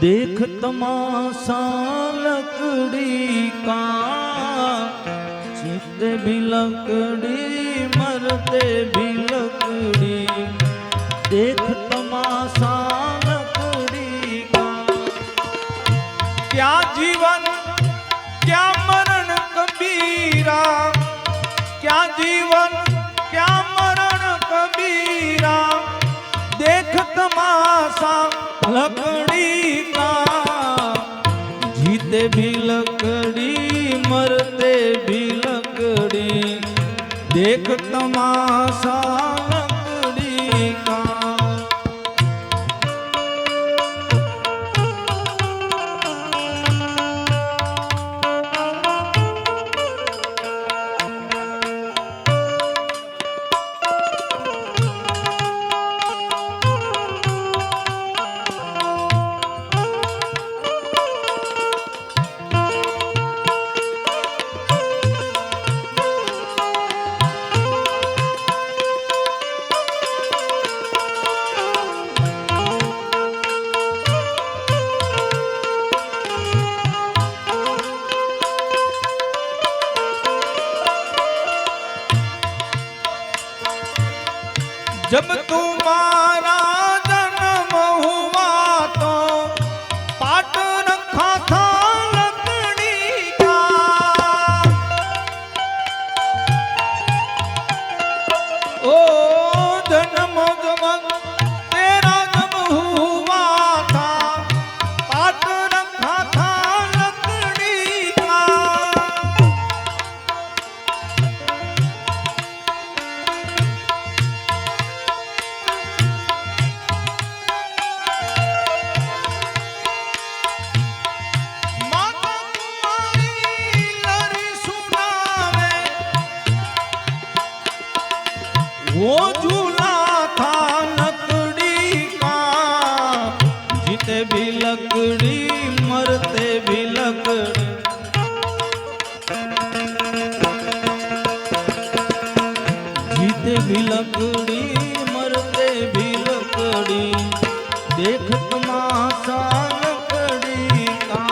देख तमाशा लकड़ी का, जीते भी लकड़ी मरते भी लकड़ी। देख तमाशा लकड़ी का। क्या जीवन क्या मरण कबीरा, क्या जीवन क्या मरण कबीरा। देख तमाशा लकड़ी का, जीते भी लकड़ी मरते भी लकड़ी। देख तमाशा लकड़ी का। जब तुम्हारा जन्म हुआ तो पाट रखा था लकड़ी का। ओ जन्म जब तेरा जब हुआ था, पाट रखा था लकड़ी का। वो झूला था लकड़ी का, जीते भी लकड़ी मरते भी लकड़ी। जीते भी लकड़ी मरते भी लकड़ी। देख तमाशा लकड़ी का।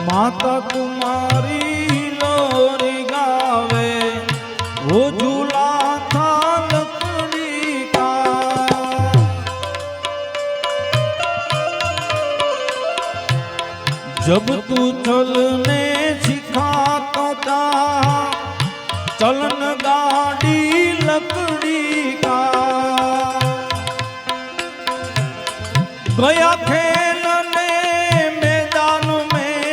माता तुम्हारी लोरी गावे, वो झूला था लकड़ी का। जब तू चलने सिखा तो था चलन गाड़ी लकड़ी का। गया खेलने मैदान में,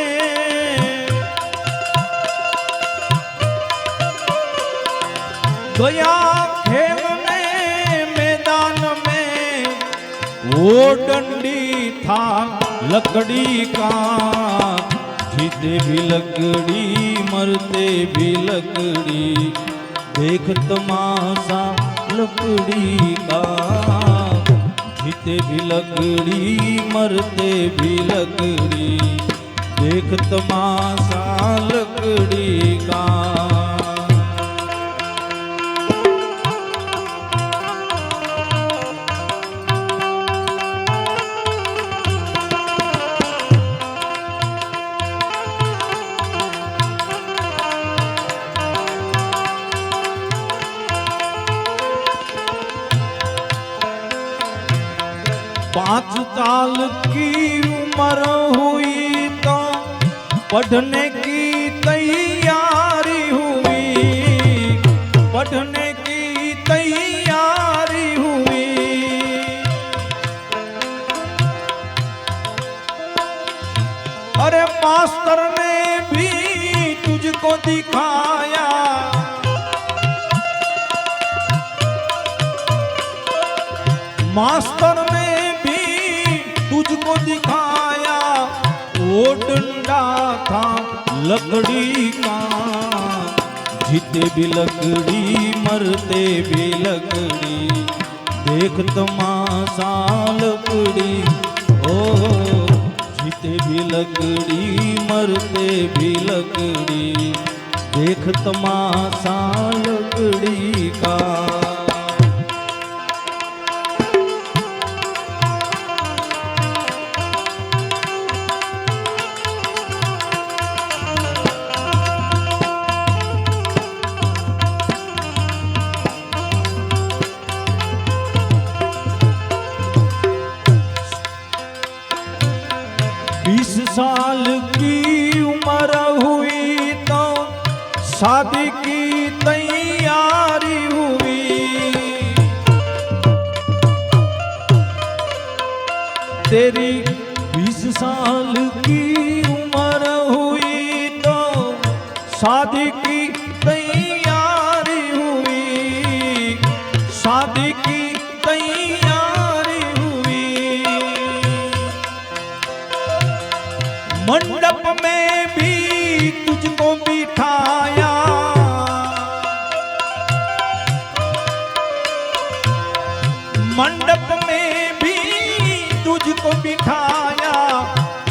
गया खेलने मैदान में। वो डंडी था लकड़ी का, जीते भी लकड़ी मरते भी लकड़ी। देख तमाशा लकड़ी का, जीते भी लकड़ी मरते भी लकड़ी। देख तमाशा लकड़ी लकड़ी का। पाँच साल की उम्र हुई तो पढ़ने की तैयारी हुई, पढ़ने की तैयारी हुई। अरे मास्टर ने भी तुझको दिखाया, मास्टर ने तुझको दिखाया, वो डंडा था लकड़ी का। जीते भी लकड़ी मरते भी लकड़ी, देख तमाशा लकड़ी। ओ जीते भी लकड़ी मरते भी लकड़ी, देख तमाशा लकड़ी का। साल की उम्र हुई तो शादी की तैयारी हुई। तेरी 20 साल की उम्र हुई तो शादी की तैयारी हुई, शादी की तैयारी हुई। मंडप में भी तुझको बिठाया, मंडप में भी तुझको बिठाया।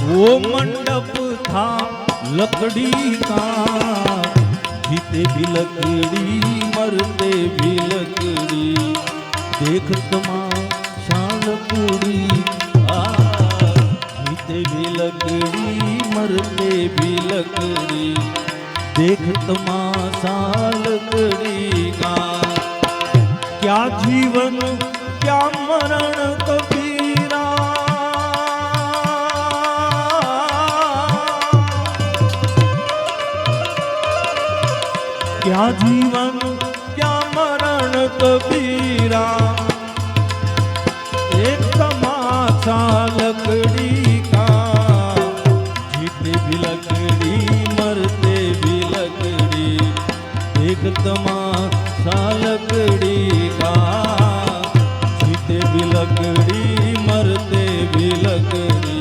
वो मंडप था लकड़ी का, जीते भी लकड़ी मरते भी लकड़ी, देख तमाशा लकड़ी। जीते भी लकड़ी मरते भी लकड़ी, देख तमाशा लकड़ी का। क्या जीवन क्या मरण कबीरा, क्या जीवन क्या मरण कबीरा, एक तमाशा लकड़ी का। जीते भी लकड़ी मरते भी लकड़ी, एक तमाशा लकड़ी का। जीते भी लकड़ी मरते भी लकड़ी,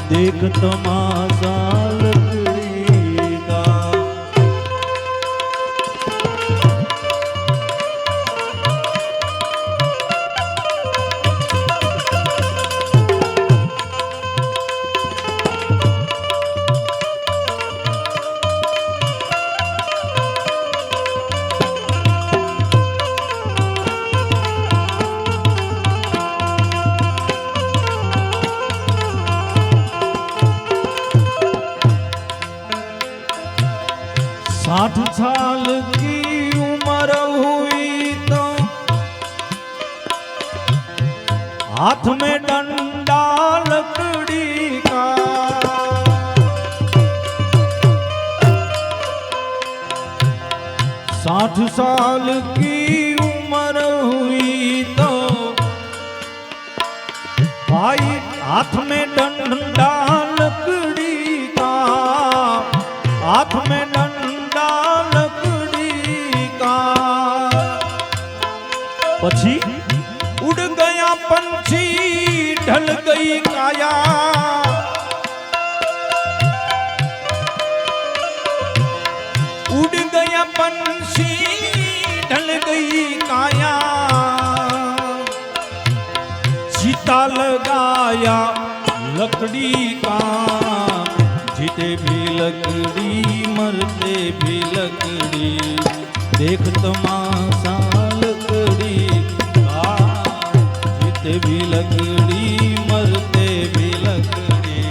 देख तमाशा लकड़ी का। साठ साल की उम्र हुई तो हाथ में डंडा लकड़ी का। 60 साल की उम्र हुई तो भाई हाथ में डंडा लकड़ी का, हाथ में डंडा लकड़ी का। પછી उड़ गया पंछी ढल गई काया, उड़ गया पंछी ढल गई काया। चिता लगाया लकड़ी का, जीते भी लकड़ी मरते भी लकड़ी देख तमाशा लकड़ी का जीते भी लकड़ी मरते भी लकड़ी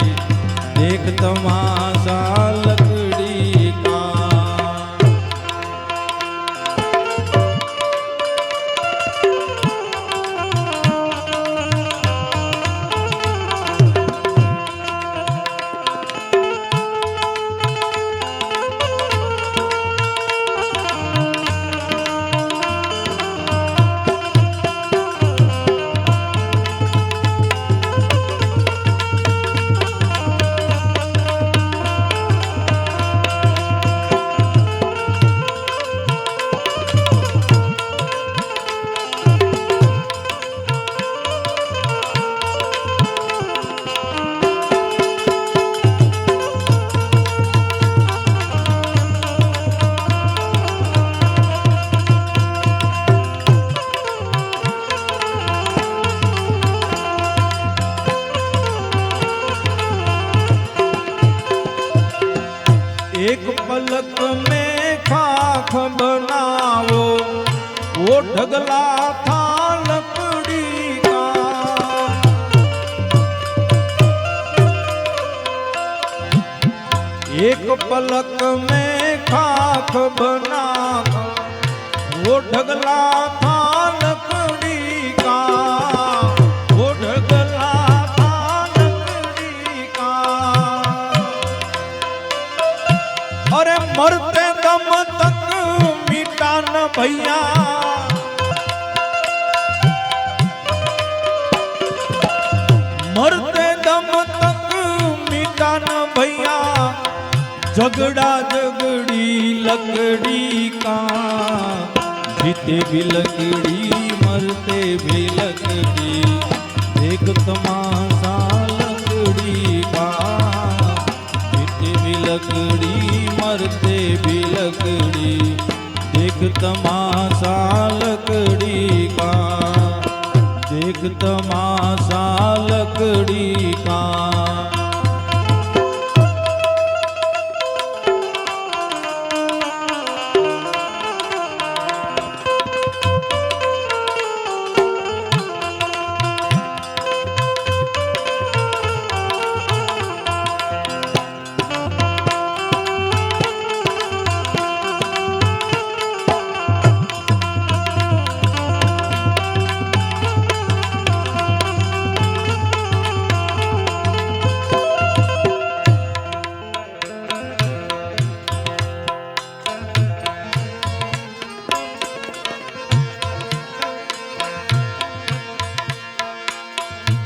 देख तमाशा लकड़ी का। एक पलक में खाख बनाओ वो ढगला था लकड़ी का। एक पलक में खाख बनाओ वो ढगला था लकड़ी का। वो ढगला था लकड़ी का। अरे मरते दम तक मिटा न भैया मरते दम तक मिटा न भैया झगड़ा झगड़ी लकड़ी का। जीते भी लकड़ी मरते भी लकड़ी देख तमाशा लकड़ी का। जीते भी लकड़ी मरते भी लकड़ी देख तमाशा लकड़ी का। देख तमाशा लकड़ी का।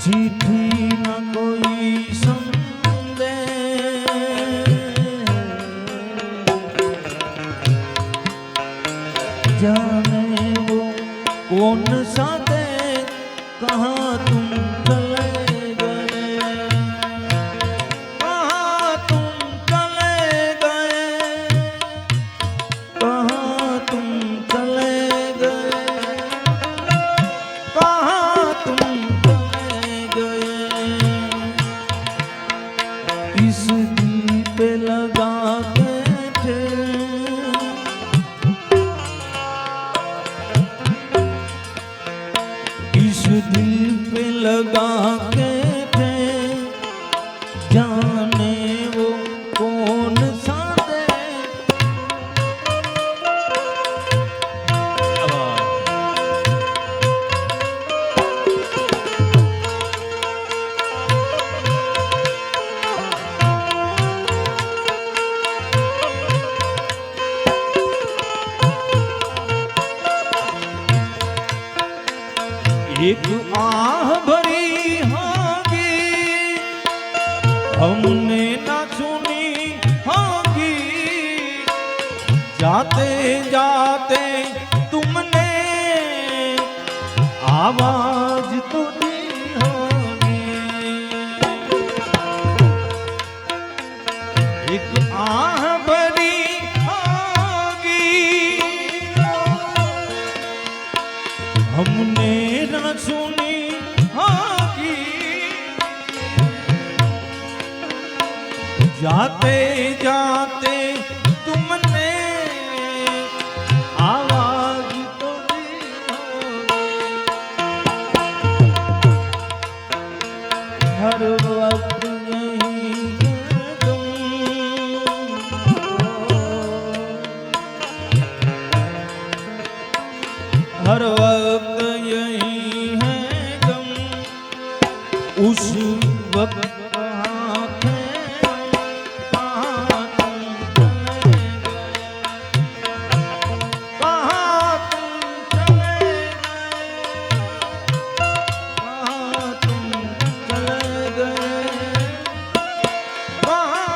चिट्ठी न कोई संदेश जाने वो कौन सा दे कहाँ तुम चले गए। कहाँ तुम चले गए। कहाँ तुम चले गए। कहाँ तुम इस दिल पे लगा के थे इस दिल पे लगा के थे जाने वो कौन सा दे। एक आह भरी होगी हमने ना सुनी होगी। जाते जाते तुमने आवाज तो दी होगी। एक आह भरी होगी हमने न सुनी होगी। जाते जाते तुमने आवाज तो दी होगी, हर वक्त यही है तुम, हर वक्त यही है गम। उस वक्त कहाँ थे कहाँ तुम चले गए, कहाँ तुम चले गए, कहाँ तुम चले गए, कहाँ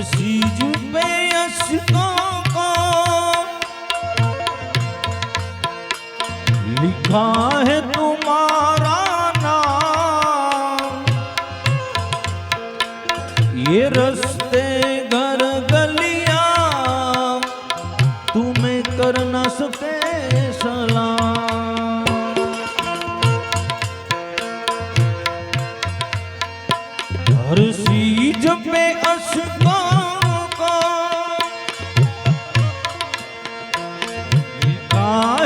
सीज पे अशकों को लिखा है तुम्हारा नाम, ये रस्ते घर गलियां तुम्हें कर न सके सलाम। हर सीज पे अशकों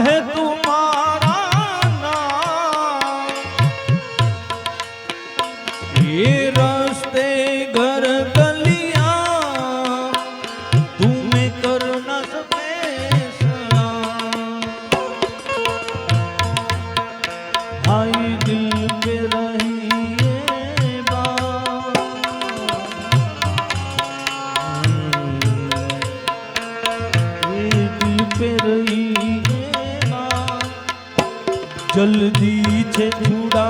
है तुम्हारा नाम, ये रास्ते घर गलियां तुम्हें कर न सके सलाम। आई दिल पे रही ये बात, ये दिल पे रही जल्दी से छुड़ा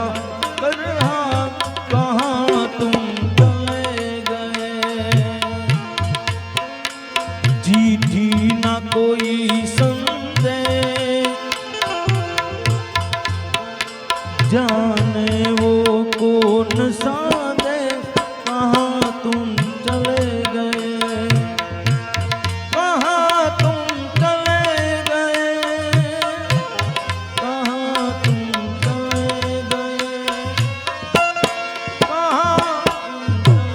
कर हाथ, कहाँ तुम चले गए, चिट्ठी ना कोई संदेश, जाने वो कौन सा देश, कहाँ तुम चले गए, कहाँ तुम चले गए, कहाँ तुम चले गए, कहाँ तुम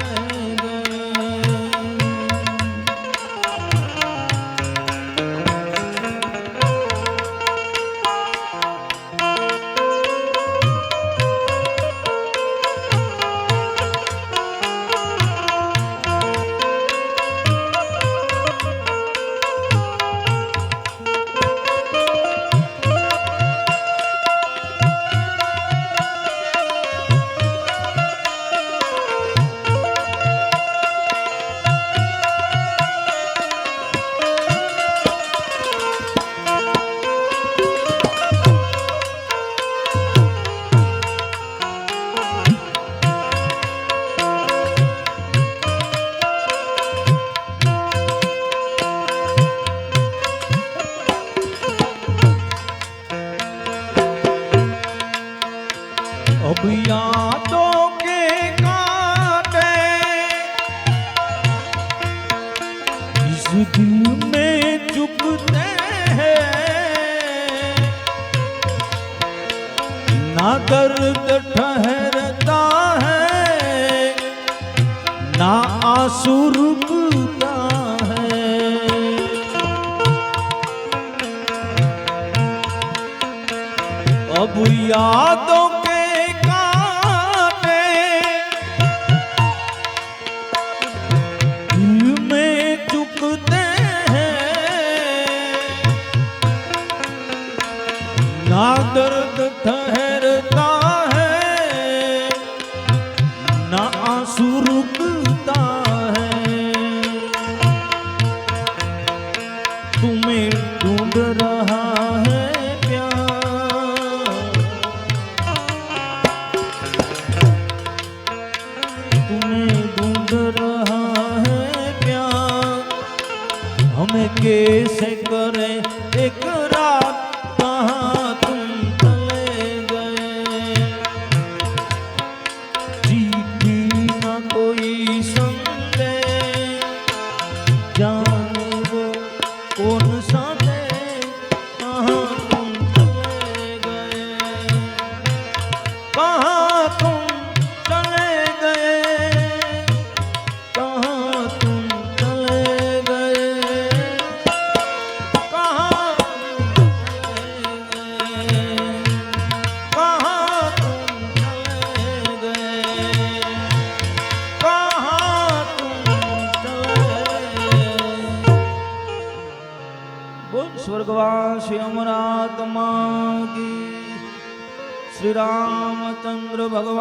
अब यादों के कांटे इस दिल में चुभते हैं, ना दर्द ठहरता है, ना आंसू रुकता है। अब यादों के कांटे दिल में चुभते हैं, ना दर्द ठहरता है, ना आंसू रुकता है। तुम्हें ढूंढ रहा है प्यार, तुम्हें ढूंढ रहा है प्यार। हमें कैसे करें इकरार, कहाँ तुम चले गए। चिट्ठी ना कोई संदेश, जाने वो कौन सा देश, कहाँ तुम चले गए, कहाँ तुम चले गए, कहाँ तुम चले गए, कहाँ तुम चले गए, कहाँ तुम चले गए, कहाँ तुम चले गए। बोल स्वर्गवासी अमरात्मा की, श्री रामचंद्र भगवान।